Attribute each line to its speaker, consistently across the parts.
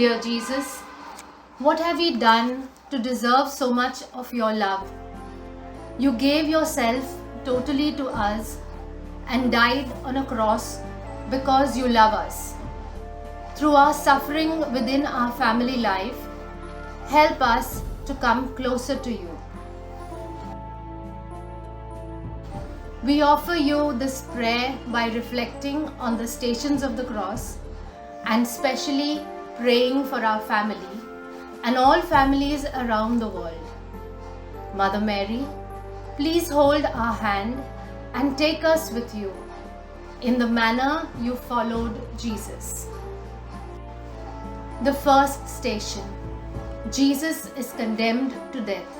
Speaker 1: Dear Jesus, what have we done to deserve so much of your love? You gave yourself totally to us and died on a cross because you love us. Through our suffering within our family life, help us to come closer to you. We offer you this prayer by reflecting on the stations of the cross and specially praying for our family and all families around the world. Mother Mary, please hold our hand and take us with you in the manner you followed Jesus. The first station. Jesus is condemned to death.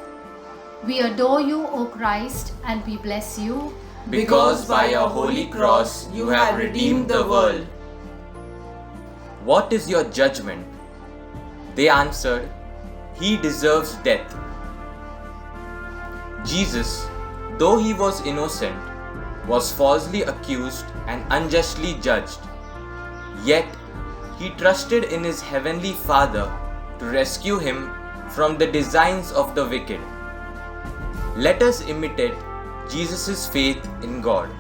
Speaker 1: We adore you, O Christ, and we bless you,
Speaker 2: because by your holy cross you have redeemed the world.
Speaker 3: What is your judgment? They answered, He deserves death. Jesus, though he was innocent, was falsely accused and unjustly judged. Yet he trusted in his heavenly Father to rescue him from the designs of the wicked. Let us imitate Jesus' faith in God.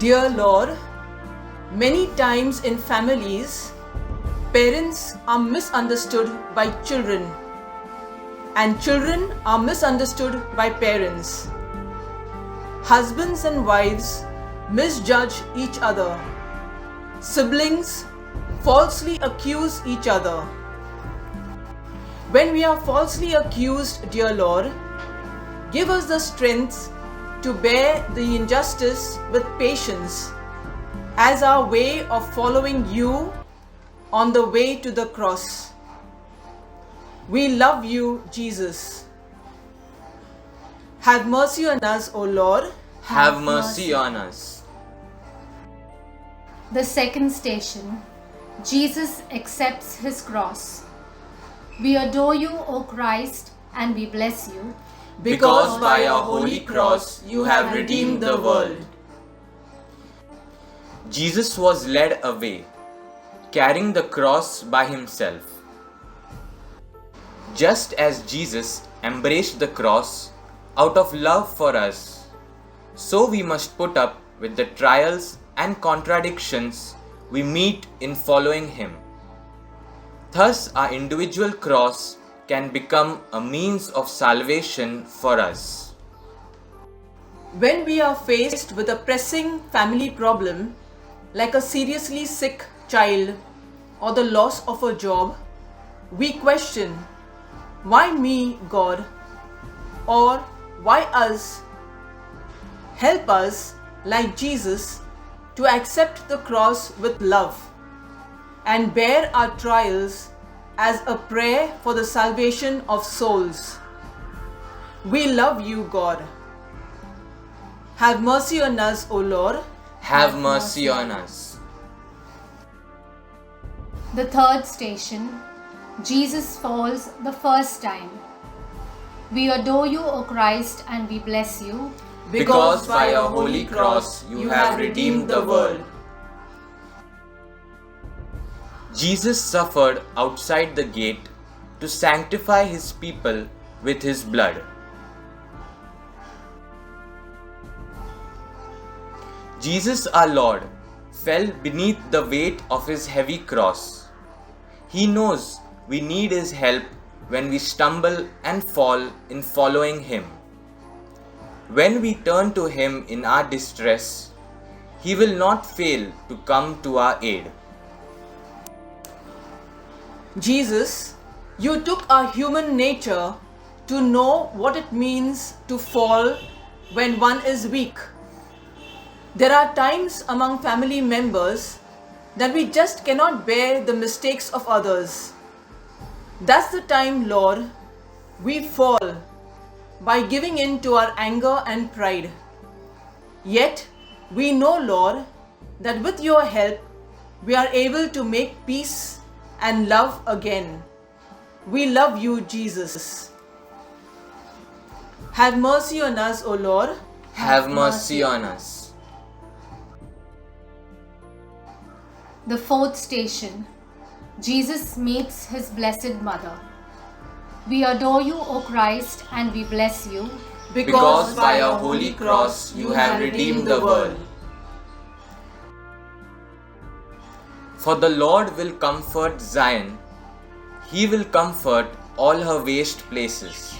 Speaker 4: Dear Lord, many times in families, parents are misunderstood by children, and children are misunderstood by parents. Husbands and wives misjudge each other. Siblings falsely accuse each other. When we are falsely accused, dear Lord, give us the strength to bear the injustice with patience as our way of following you on the way to the cross. We love you, Jesus. Have mercy on us, O Lord.
Speaker 3: Have mercy on us.
Speaker 1: The second station. Jesus accepts his cross. We adore you, O Christ, and we bless you,
Speaker 2: because by your holy cross you have redeemed the world.
Speaker 3: Jesus was led away, carrying the cross by himself. Just as Jesus embraced the cross out of love for us, so we must put up with the trials and contradictions we meet in following him. Thus, our individual cross can become a means of salvation for us.
Speaker 4: When we are faced with a pressing family problem, like a seriously sick child or the loss of a job, we question, why me, God? Or why us? Help us, like Jesus, to accept the cross with love and bear our trials as a prayer for the salvation of souls. We love you, God. Have mercy on us, O Lord.
Speaker 3: Have mercy on us.
Speaker 1: The third station. Jesus falls the first time. We adore you, O Christ, and we bless you,
Speaker 2: because by your holy cross you have redeemed the world.
Speaker 3: Jesus suffered outside the gate to sanctify his people with his blood. Jesus our Lord fell beneath the weight of his heavy cross. He knows we need his help when we stumble and fall in following him. When we turn to him in our distress, he will not fail to come to our aid.
Speaker 4: Jesus, you took our human nature to know what it means to fall when one is weak. There are times among family members that we just cannot bear the mistakes of others. That's the time, Lord, we fall by giving in to our anger and pride. Yet, we know, Lord, that with your help, we are able to make peace and love again. We love you, Jesus. Have mercy on us, O Lord.
Speaker 3: Have mercy on us.
Speaker 1: The fourth station. Jesus meets his blessed mother. We adore you, O Christ, and we bless you,
Speaker 2: Because by your holy cross you have redeemed the world.
Speaker 3: For the Lord will comfort Zion, he will comfort all her waste places.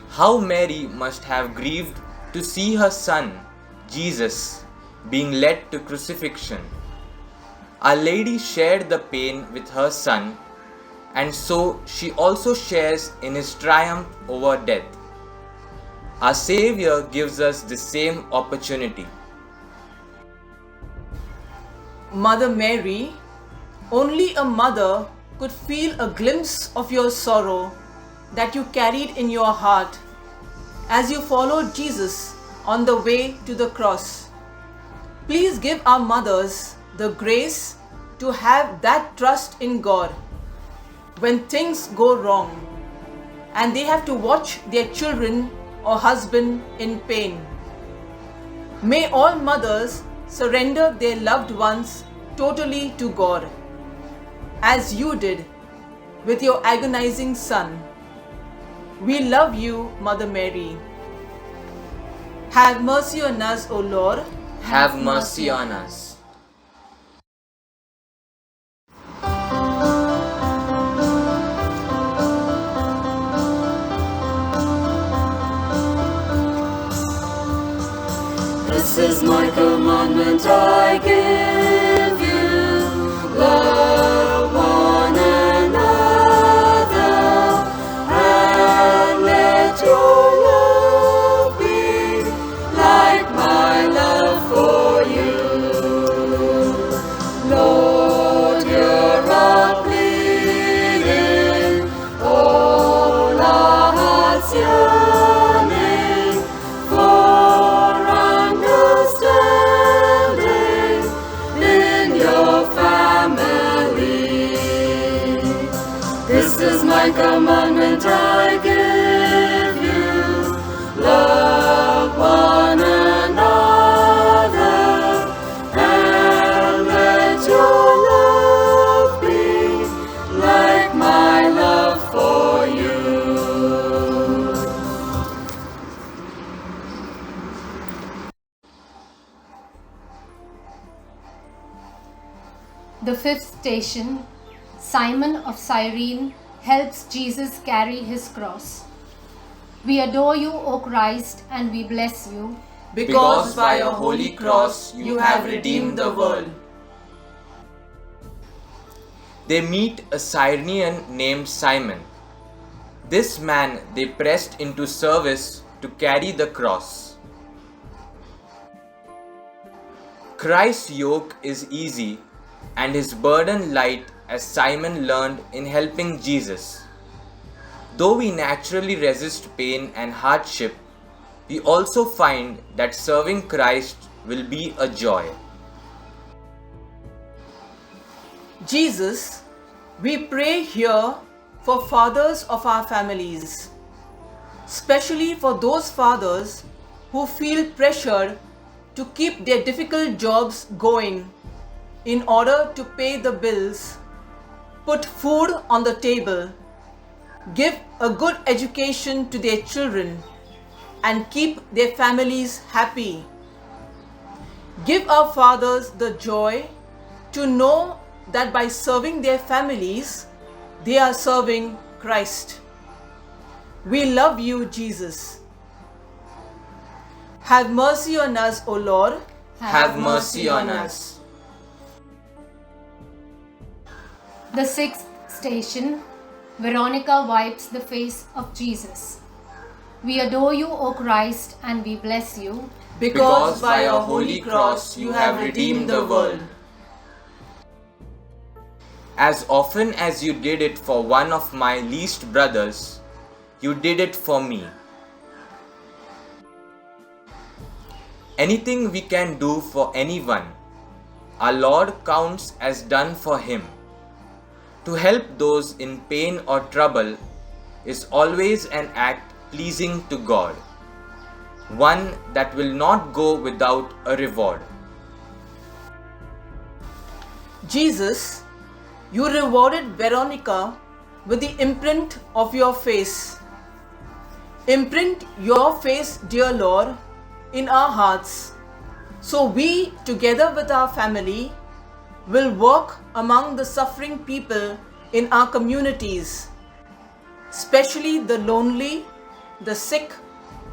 Speaker 3: How Mary must have grieved to see her son, Jesus, being led to crucifixion. Our Lady shared the pain with her son, and so she also shares in his triumph over death. Our Savior gives us the same opportunity.
Speaker 4: Mother Mary, only a mother could feel a glimpse of your sorrow that you carried in your heart as you followed Jesus on the way to the cross. Please give our mothers the grace to have that trust in God when things go wrong and they have to watch their children or husband in pain. May all mothers surrender their loved ones totally to God, as you did with your agonizing son. We love you, Mother Mary. Have mercy on us, O Lord.
Speaker 3: Have mercy on us.
Speaker 5: This is my commandment I give you, love one another, and let your love be like my love for you. Lord, hear our pleading, all our hearts yearning for understanding in your family. This is my commandment I give you, love one another, and let your love be like my love for you.
Speaker 1: The fifth station, Simon of Cyrene helps Jesus carry his cross. We adore you, O Christ, and we bless you,
Speaker 2: Because by your holy cross you have redeemed the world.
Speaker 3: They meet a Cyrenian named Simon. This man they pressed into service to carry the cross. Christ's yoke is easy and his burden light, as Simon learned in helping Jesus. Though we naturally resist pain and hardship, we also find that serving Christ will be a joy.
Speaker 4: Jesus, we pray here for fathers of our families, especially for those fathers who feel pressured to keep their difficult jobs going in order to pay the bills, put food on the table, give a good education to their children, and keep their families happy. Give our fathers the joy to know that by serving their families, they are serving Christ. We love you, Jesus. Have mercy on us, O Lord.
Speaker 3: Have mercy on us.
Speaker 1: The sixth station, Veronica wipes the face of Jesus. We adore you, O Christ, and we bless you,
Speaker 2: Because by your holy cross you have redeemed the world.
Speaker 3: As often as you did it for one of my least brothers, you did it for me. Anything we can do for anyone, our Lord counts as done for him. To help those in pain or trouble is always an act pleasing to God, one that will not go without a reward.
Speaker 4: Jesus, you rewarded Veronica with the imprint of your face. Imprint your face, dear Lord, in our hearts, so we, together with our family, will work among the suffering people in our communities, especially the lonely, the sick,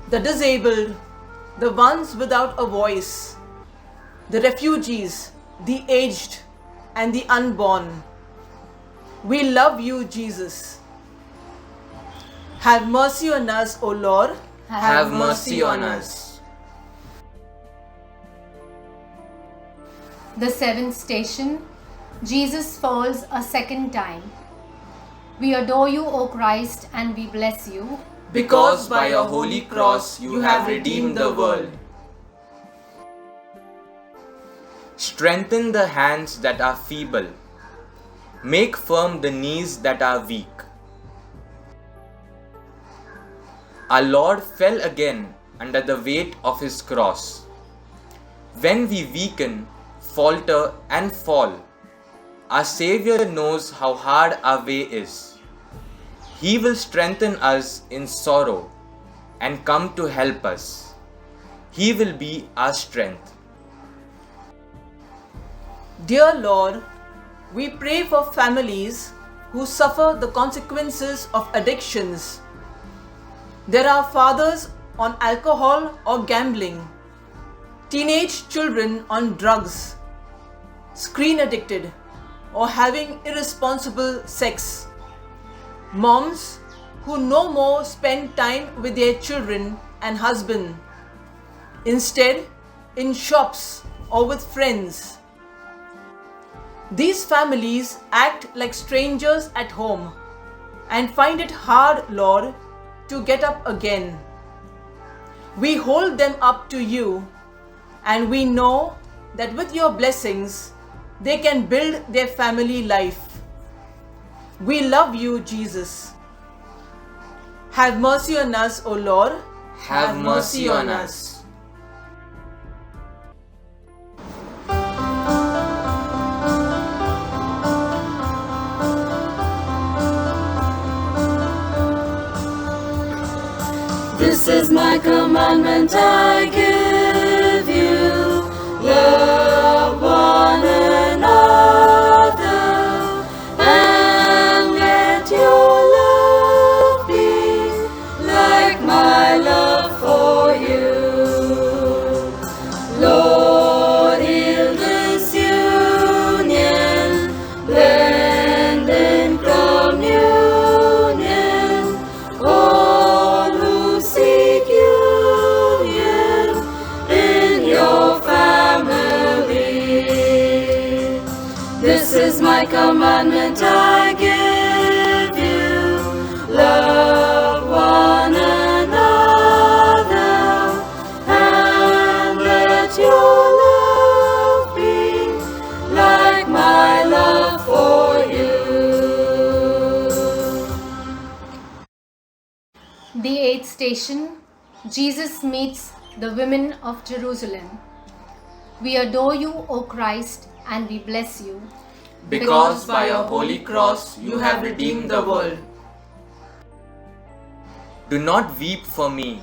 Speaker 4: the disabled, the ones without a voice, the refugees, the aged, and the unborn. We love you, Jesus. Have mercy on us, O Lord.
Speaker 3: Have mercy on us.
Speaker 1: The seventh station, Jesus falls a second time. We adore you, O Christ, and we bless you.
Speaker 2: Because by your holy cross you have redeemed the world.
Speaker 3: Strengthen the hands that are feeble. Make firm the knees that are weak. Our Lord fell again under the weight of his cross. When we weaken, falter, and fall, our Savior knows how hard our way is. He will strengthen us in sorrow and come to help us. He will be our strength.
Speaker 4: Dear Lord, we pray for families who suffer the consequences of addictions. There are fathers on alcohol or gambling, teenage children on drugs, screen addicted, or having irresponsible sex. Moms who no more spend time with their children and husband, instead in shops or with friends. These families act like strangers at home and find it hard, Lord, to get up again. We hold them up to you, and we know that with your blessings, they can build their family life. We love you, Jesus. Have mercy on us, O Lord.
Speaker 3: Have mercy on us.
Speaker 5: This is my commandment I give you, love one another, and let your love be like my love for you. Lord, heal this union, blend in communion, all who seek union in your family. This is my commandment I give you, love one another, and let your love be like my love for you.
Speaker 1: The eighth station, Jesus meets the women of Jerusalem. We adore you, O Christ, and we bless you.
Speaker 2: Because by your holy cross you have redeemed the world.
Speaker 3: Do not weep for me,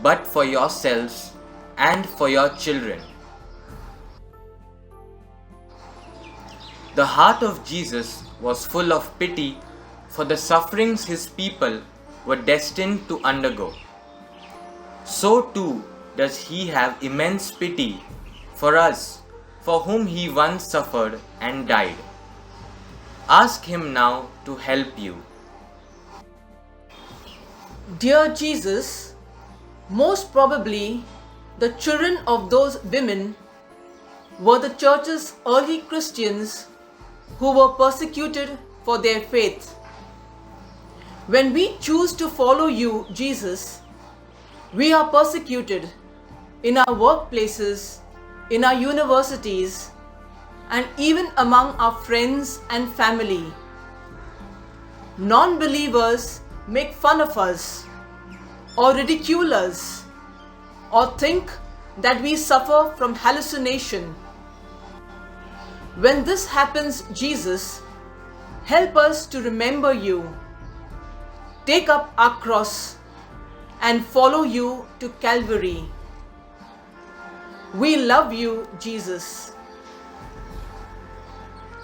Speaker 3: but for yourselves and for your children. The heart of Jesus was full of pity for the sufferings his people were destined to undergo. So too does he have immense pity for us, for whom he once suffered and died. Ask him now to help you.
Speaker 4: Dear Jesus, most probably the children of those women were the church's early Christians who were persecuted for their faith. When we choose to follow you, Jesus, we are persecuted in our workplaces, in our universities, and even among our friends and family. Non-believers make fun of us, or ridicule us, or think that we suffer from hallucination. When this happens, Jesus, help us to remember you, take up our cross, and follow you to Calvary. We love you, Jesus.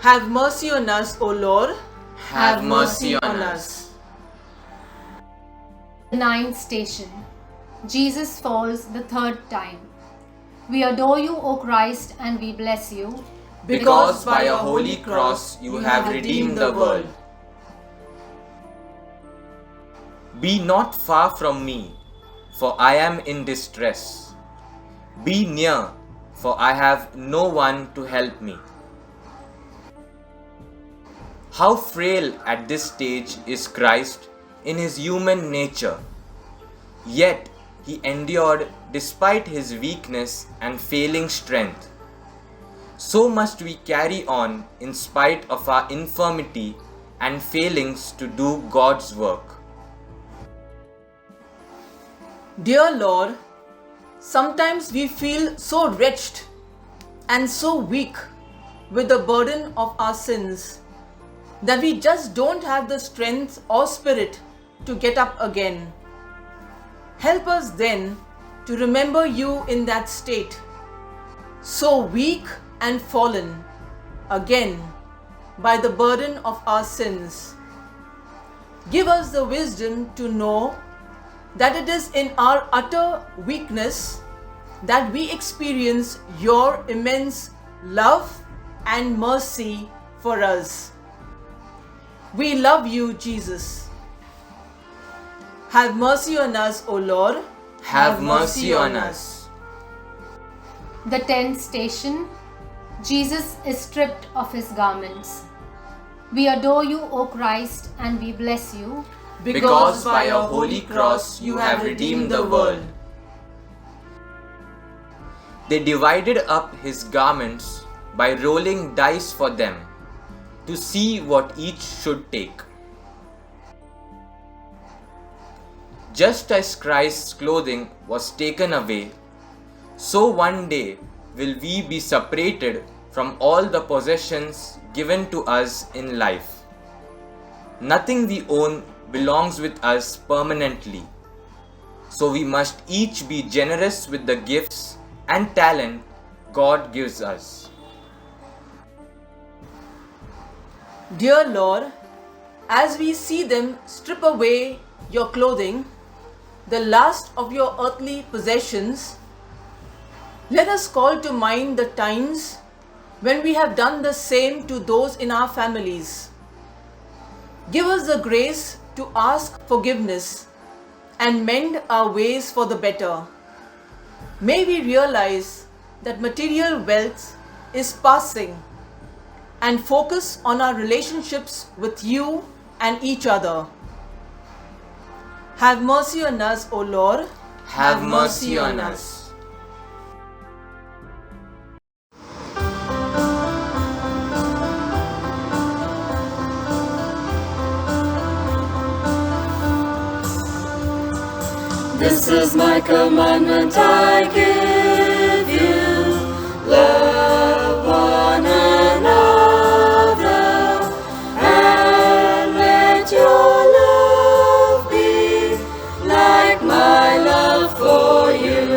Speaker 4: Have mercy on us, O Lord.
Speaker 3: Have mercy on us.
Speaker 1: The ninth station. Jesus falls the third time. We adore you, O Christ, and we bless you.
Speaker 2: Because by your holy cross you have redeemed the world.
Speaker 3: Be not far from me, for I am in distress. Be near, for I have no one to help me. How frail at this stage is Christ in his human nature. Yet he endured despite his weakness and failing strength. So must we carry on in spite of our infirmity and failings to do God's work.
Speaker 4: Dear Lord, sometimes we feel so wretched and so weak with the burden of our sins that we just don't have the strength or spirit to get up again. Help us then to remember you in that state, so weak and fallen, again by the burden of our sins. Give us the wisdom to know that it is in our utter weakness that we experience your immense love and mercy for us. We love you, Jesus. Have mercy on us, O Lord.
Speaker 3: Have mercy on us.
Speaker 1: The tenth station. Jesus is stripped of his garments. We adore you, O Christ, and we bless you.
Speaker 2: Because by your holy cross you have redeemed the world.
Speaker 3: They divided up his garments by rolling dice for them to see what each should take. Just as Christ's clothing was taken away, so one day will we be separated from all the possessions given to us in life. Nothing we own belongs with us permanently, so we must each be generous with the gifts and talent God gives us.
Speaker 4: Dear Lord, as we see them strip away your clothing, the last of your earthly possessions, let us call to mind the times when we have done the same to those in our families. Give us the grace to ask forgiveness and mend our ways for the better. May we realize that material wealth is passing and focus on our relationships with you and each other. Have mercy on us, O Lord.
Speaker 3: Have mercy on us.
Speaker 5: This is my commandment I give you, love one another, and let your love be like my love for you.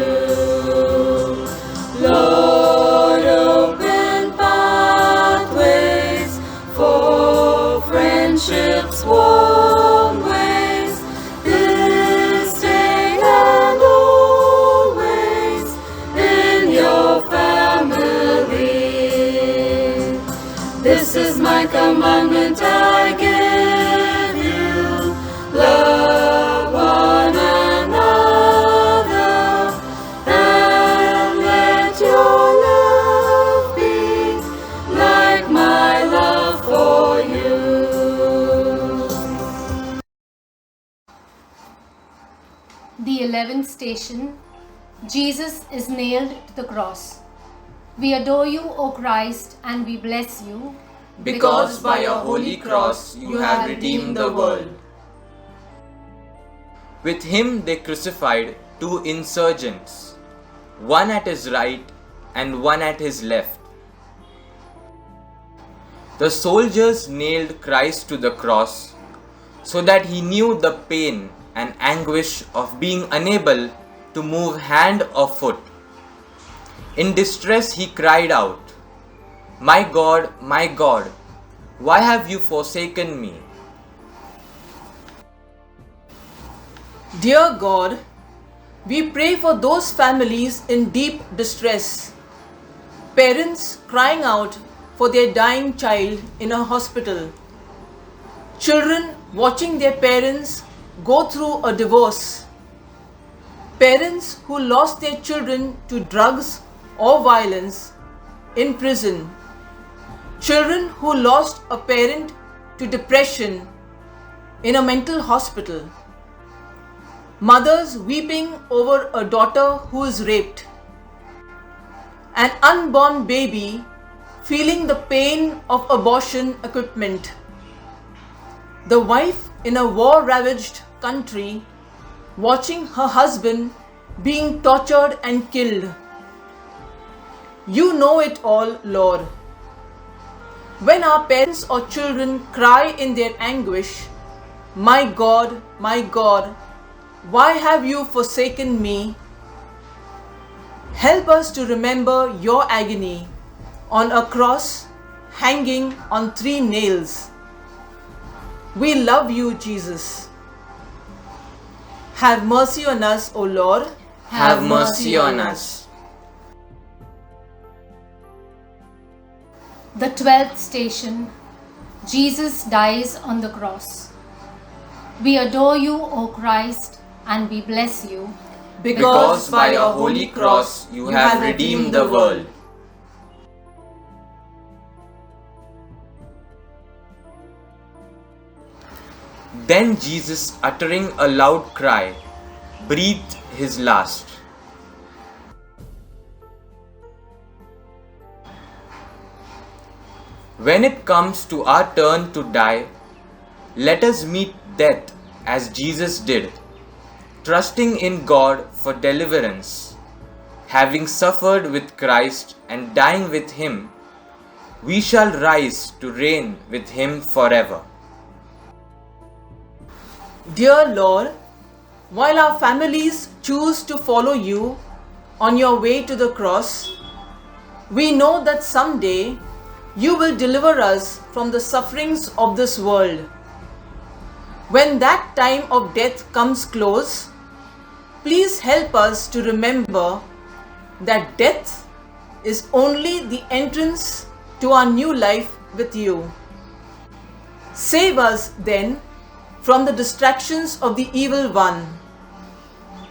Speaker 5: Lord, open pathways for friendship's warm ways, this day and always in your family. This is my commandment I give you, love one another, and let your love be like my love for you.
Speaker 1: The 11th station. Jesus is nailed to the cross. We adore you, O Christ, and we bless you.
Speaker 2: Because by your holy cross you have redeemed the world.
Speaker 3: With him they crucified two insurgents, one at his right and one at his left. The soldiers nailed Christ to the cross so that he knew the pain and anguish of being unable to move hand or foot. In distress he cried out, my God, why have you forsaken me?"
Speaker 4: Dear God, we pray for those families in deep distress. Parents crying out for their dying child in a hospital. Children watching their parents go through a divorce. Parents who lost their children to drugs or violence in prison. Children who lost a parent to depression in a mental hospital. Mothers weeping over a daughter who is raped. An unborn baby feeling the pain of abortion equipment. The wife in a war-ravaged country watching her husband being tortured and killed. You know it all, Lord. When our parents or children cry in their anguish, my God, why have you forsaken me?" Help us to remember your agony on a cross hanging on 3 nails. We love you, Jesus. Have mercy on us, O Lord.
Speaker 3: Have mercy on us.
Speaker 1: The 12th station, Jesus dies on the cross. We adore you, O Christ, and we bless you.
Speaker 3: Because by your holy cross you have redeemed the world. Then Jesus, uttering a loud cry, breathed his last. When it comes to our turn to die, let us meet death as Jesus did, trusting in God for deliverance. Having suffered with Christ and dying with him, we shall rise to reign with him forever.
Speaker 4: Dear Lord, while our families choose to follow you on your way to the cross, we know that someday you will deliver us from the sufferings of this world. When that time of death comes close, please help us to remember that death is only the entrance to our new life with you. Save us then from the distractions of the evil one,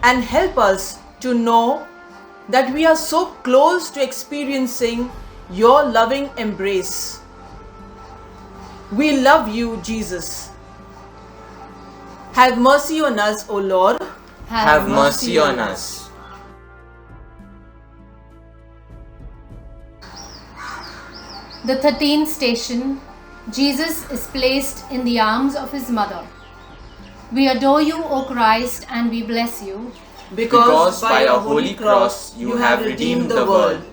Speaker 4: and help us to know that we are so close to experiencing your loving embrace. We love you, Jesus. Have mercy on us, O Lord.
Speaker 3: Have mercy on us.
Speaker 1: The 13th station, Jesus is placed in the arms of his mother. We adore you, O Christ, and we bless you.
Speaker 3: Because by your holy cross you have redeemed the world.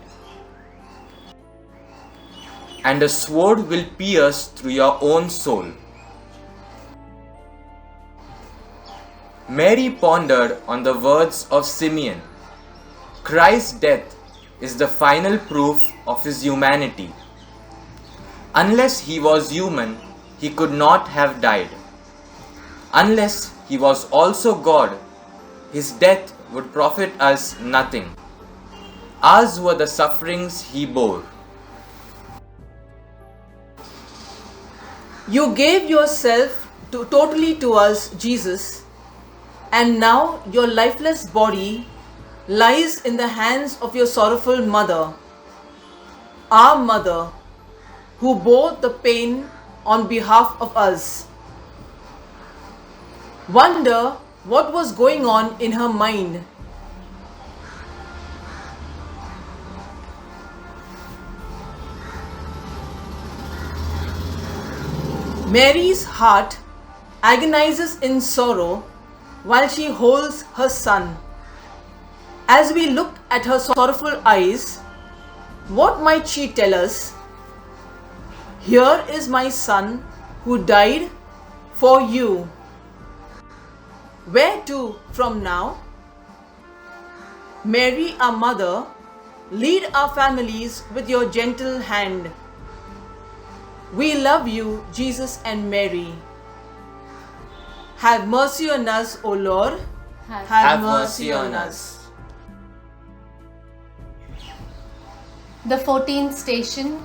Speaker 3: And a sword will pierce through your own soul. Mary pondered on the words of Simeon. Christ's death is the final proof of his humanity. Unless he was human, he could not have died. Unless he was also God, his death would profit us nothing. Ours were the sufferings he bore.
Speaker 4: You gave yourself totally to us, Jesus, and now your lifeless body lies in the hands of your sorrowful mother, our mother, who bore the pain on behalf of us. Wonder what was going on in her mind. Mary's heart agonizes in sorrow while she holds her son. As we look at her sorrowful eyes, what might she tell us? Here is my son who died for you. Where to from now? Mary, our mother, lead our families with your gentle hand. We love you, Jesus and Mary. Have mercy on us, O Lord.
Speaker 3: Have mercy on us.
Speaker 1: The 14th station,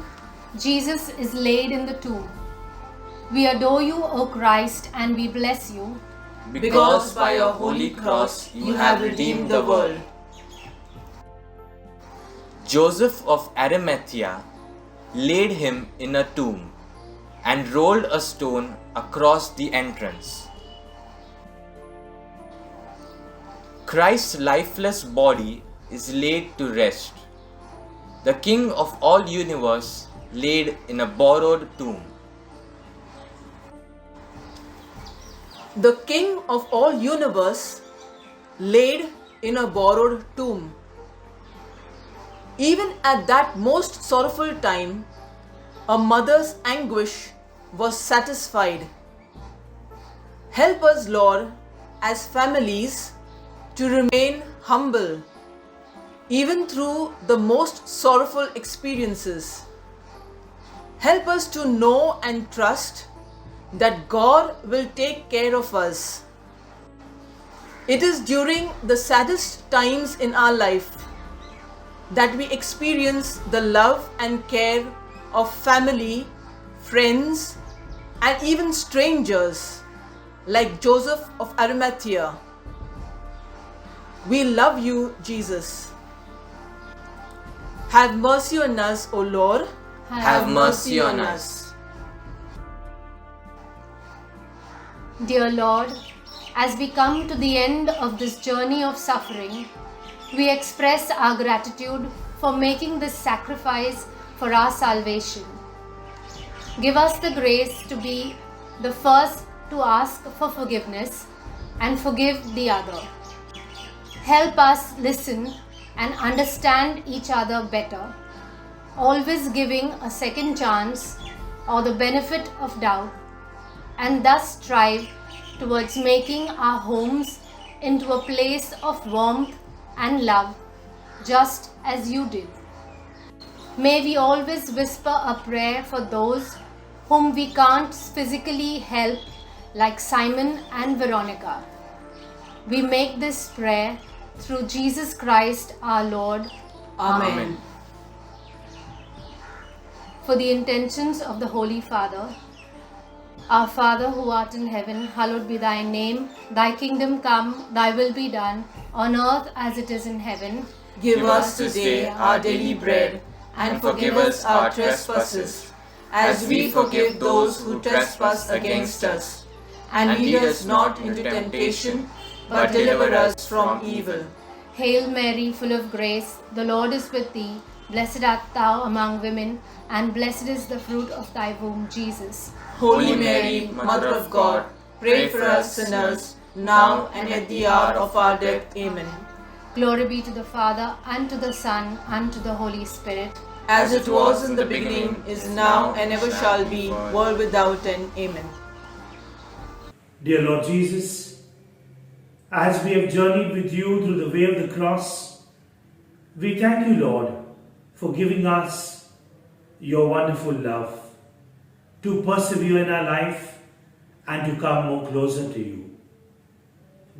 Speaker 1: Jesus is laid in the tomb. We adore you, O Christ, and we bless you.
Speaker 2: Because by your holy cross you have redeemed the world.
Speaker 3: Joseph of Arimathea laid him in a tomb and rolled a stone across the entrance. Christ's lifeless body is laid to rest. The King of all universe laid in a borrowed tomb.
Speaker 4: The King of all universe laid in a borrowed tomb. Even at that most sorrowful time, a mother's anguish was satisfied. Help us, Lord, as families to remain humble, even through the most sorrowful experiences. Help us to know and trust that God will take care of us. It is during the saddest times in our life that we experience the love and care of family, friends, and even strangers like Joseph of Arimathea. We love you, Jesus. Have mercy on us, O Lord.
Speaker 3: Have mercy on us.
Speaker 1: Dear Lord, as we come to the end of this journey of suffering, we express our gratitude for making this sacrifice for our salvation. Give us the grace to be the first to ask for forgiveness and forgive the other. Help us listen and understand each other better, always giving a second chance or the benefit of doubt, and thus strive towards making our homes into a place of warmth and love, just as you did. May we always whisper a prayer for those whom we can't physically help, like Simon and Veronica. We make this prayer through Jesus Christ our Lord.
Speaker 4: Amen.
Speaker 1: For the intentions of the Holy Father, Our Father who art in heaven, hallowed be thy name. Thy kingdom come, thy will be done, on earth as it is in heaven.
Speaker 4: Give us today our daily bread, and forgive us our trespasses, as we forgive those who trespass against us. And lead us not into temptation, but deliver us from evil.
Speaker 1: Hail Mary, full of grace, the Lord is with thee. Blessed art thou among women, and blessed is the fruit of thy womb, Jesus.
Speaker 4: Holy Mary, Mother of God, pray for us sinners, now and at the hour of our death. Amen.
Speaker 1: Glory be to the Father, and to the Son, and to the Holy Spirit.
Speaker 4: As it was in the beginning, is now, and ever shall be, world without end. Amen.
Speaker 6: Dear Lord Jesus, as we have journeyed with you through the way of the cross, we thank you, Lord, for giving us your wonderful love, to persevere in our life and to come more closer to you.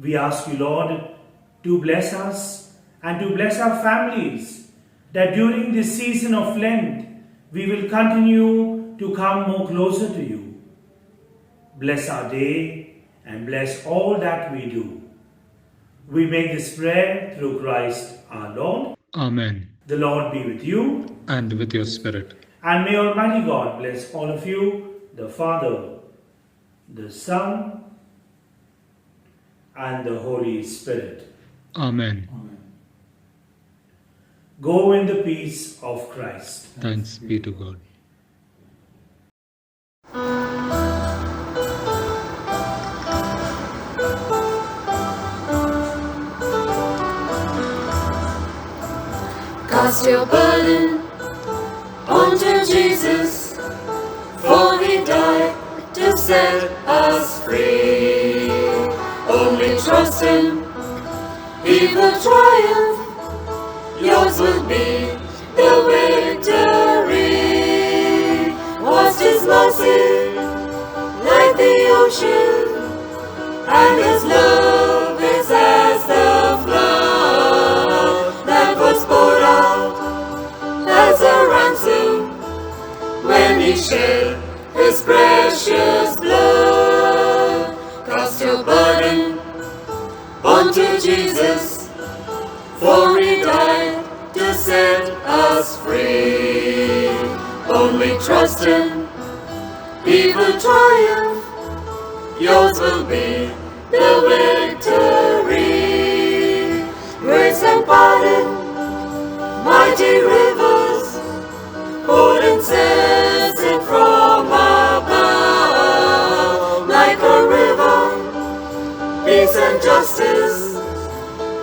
Speaker 6: We ask you, Lord, to bless us and to bless our families, that during this season of Lent, we will continue to come more closer to you. Bless our day and bless all that we do. We make this prayer through Christ our Lord.
Speaker 7: Amen.
Speaker 6: The Lord be with you.
Speaker 7: And with your spirit.
Speaker 6: And may Almighty God bless all of you, the Father, the Son, and the Holy Spirit.
Speaker 7: Amen.
Speaker 6: Go in the peace of Christ.
Speaker 7: Thanks be to God.
Speaker 5: Cast your burden onto Jesus, to set us free. Only trust Him, He will triumph. Yours will be the victory. Vast His mercy, like the ocean, and His love is as the flood that was poured out as a ransom when He shed His precious blood. Cast your burden onto Jesus, for He died to set us free. Only trust Him, He will triumph. Yours will be the victory. Grace and pardon, mighty rivers, poured incessant from above. Like a river, peace and justice,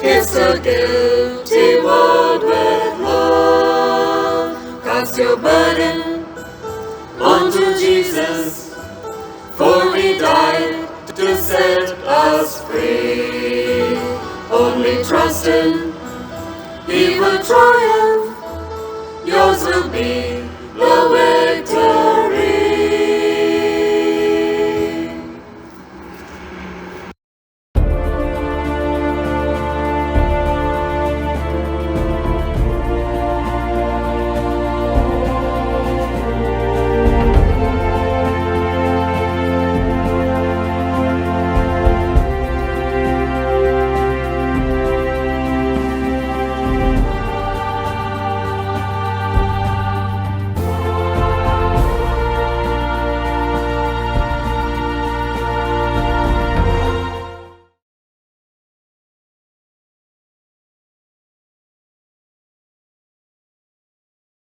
Speaker 5: kiss the guilty world with love. Cast your burden onto Jesus, for He died to set us free. Only trust Him, He will triumph. Yours will be the way.